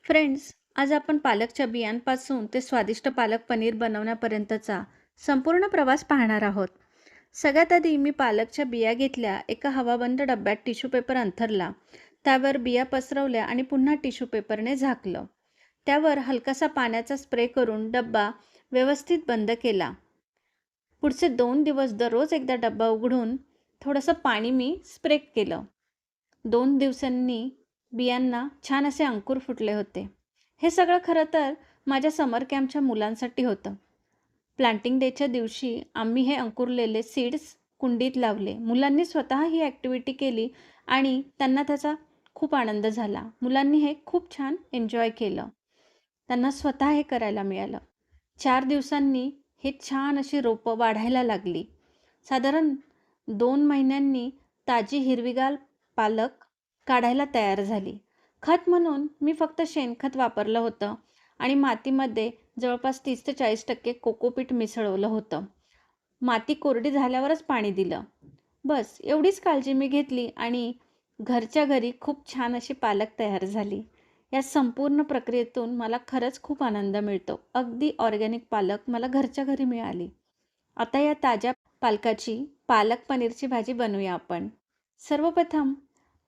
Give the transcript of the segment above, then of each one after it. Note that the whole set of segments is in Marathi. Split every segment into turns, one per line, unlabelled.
फ्रेंड्स, आज आपण पालकच्या बियांपासून ते स्वादिष्ट पालक पनीर बनवण्यापर्यंतचा संपूर्ण प्रवास पाहणार आहोत. सगळ्यात आधी मी पालकच्या बिया घेतल्या, एका हवाबंद डब्यात टिश्यू पेपर अंथरला. त्यावर बिया पसरवल्या आणि पुन्हा टिश्यू पेपरने झाकलं. त्यावर हलकासा पाण्याचा स्प्रे करून डब्बा व्यवस्थित बंद केला. पुढचे 2 दिवस दररोज एकदा डब्बा उघडून थोडंसं पाणी मी स्प्रे केलं. 2 दिवसांनी बियांना छान असे अंकुर फुटले होते. हे सगळं खरं तर माझ्या समर कॅम्पच्या मुलांसाठी होतं. प्लांटिंग डेच्या दिवशी आम्ही हे अंकुरलेले सीड्स कुंडीत लावले. मुलांनी स्वतः ही ॲक्टिव्हिटी केली आणि त्यांना त्याचा खूप आनंद झाला. मुलांनी हे खूप छान एन्जॉय केलं. त्यांना स्वतः हे करायला मिळालं. 4 दिवसांनी हे छान अशी रोपं वाढायला लागली. साधारण 2 महिन्यांनी ताजी हिरवीगार पालक काढायला तयार झाली. खत म्हणून मी फक्त शेणखत वापरलं होतं आणि मातीमध्ये जवळपास 30 ते 40% कोकोपीट मिसळवलं होतं. माती कोरडी झाल्यावरच पाणी दिलं. बस एवढीच काळजी मी घेतली आणि घरच्या घरी खूप छान अशी पालक तयार झाली. या संपूर्ण प्रक्रियेतून मला खरंच खूप आनंद मिळतो. अगदी ऑर्गॅनिक पालक मला घरच्या घरी मिळाली. आता या ताज्या पालकाची पालक पनीरची भाजी बनवूया आपण. सर्वप्रथम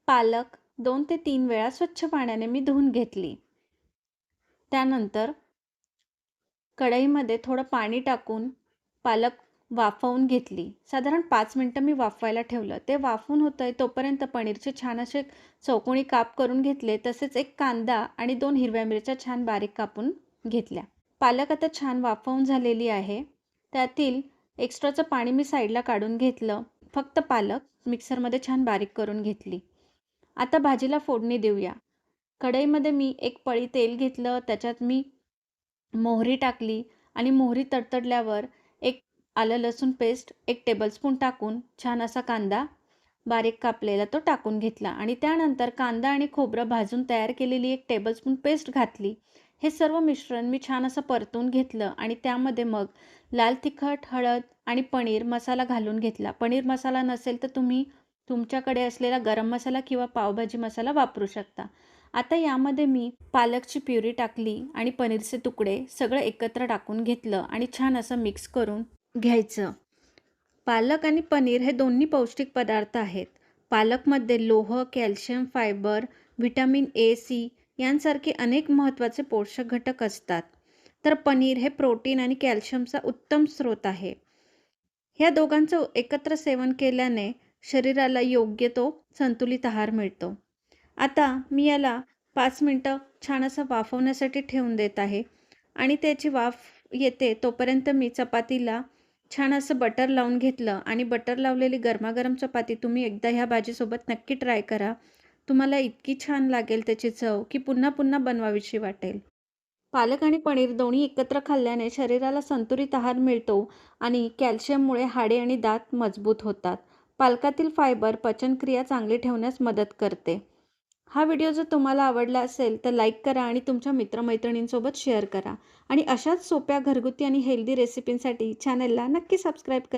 पालक 2 ते 3 वेळा स्वच्छ पाण्याने मी धुवून घेतली. त्यानंतर कढईमध्ये थोडं पाणी टाकून पालक वाफवून घेतली. साधारण 5 मिनटं मी वाफवायला ठेवलं. ते वाफून होतंय तोपर्यंत पनीरचे छान असे चौकोनी काप करून घेतले. तसेच एक कांदा आणि 2 हिरव्या मिरच्या छान बारीक कापून घेतल्या. पालक आता छान वाफवून झालेली आहे. त्यातील एक्स्ट्राचं पाणी मी साईडला काढून घेतलं. फक्त पालक मिक्सरमध्ये छान बारीक करून घेतली. आता भाजीला फोडणी देऊया. कढईमध्ये मी एक पळी तेल घेतलं. त्याच्यात मी मोहरी टाकली आणि मोहरी तडतडल्यावर एक आलं लसूण पेस्ट 1 टेबलस्पून टाकून छान असा कांदा बारीक कापलेला तो टाकून घेतला आणि त्यानंतर कांदा आणि खोबरं भाजून तयार केलेली 1 टेबलस्पून पेस्ट घातली. हे सर्व मिश्रण मी छान असं परतून घेतलं आणि त्यामध्ये मग लाल तिखट, हळद आणि पनीर मसाला घालून घेतला. पनीर मसाला नसेल तर तुम्ही तुमच्याकडे असलेला गरम मसाला किंवा पावभाजी मसाला वापरू शकता. आता यामध्ये मी पालकची प्युरी टाकली आणि पनीरचे तुकडे सगळं एकत्र टाकून घेतलं आणि छान असं मिक्स करून घ्यायचं. पालक आणि पनीर हे दोन्ही पौष्टिक पदार्थ आहेत. पालकमध्ये लोह, calcium, fibre, vitamin A, C यांसारखे अनेक महत्त्वाचे पोषक घटक असतात. तर पनीर हे प्रोटीन आणि कॅल्शियमचा उत्तम स्रोत आहे. ह्या दोघांचं एकत्र सेवन केल्याने शरीराला योग्य तो संतुलित आहार मिळतो. आता मी याला 5 मिनटं छान असं वाफवण्यासाठी ठेवून देत आहे आणि त्याची वाफ येते तोपर्यंत मी चपातीला छान असं बटर लावून घेतलं आणि बटर लावलेली गरमागरम चपाती तुम्ही एकदा ह्या भाजीसोबत नक्की ट्राय करा. तुम्हाला इतकी छान लागेल त्याची चव की पुन्हा पुन्हा बनवावीशी वाटेल. पालक आणि पनीर दोन्ही एकत्र खाल्ल्याने शरीराला संतुलित आहार मिळतो आणि कॅल्शियममुळे हाडे आणि दात मजबूत होतात. पालकातील फायबर पचनक्रिया चांगली ठेवण्यास मदत करते. हा व्हिडिओ जर तुम्हाला आवडला असेल तर लाईक करा आणि तुमच्या मित्रमैत्रिणींसोबत शेअर करा आणि अशाच सोप्या घरगुती आणि हेल्दी रेसिपींसाठी चॅनलला नक्की सबस्क्राईब करा.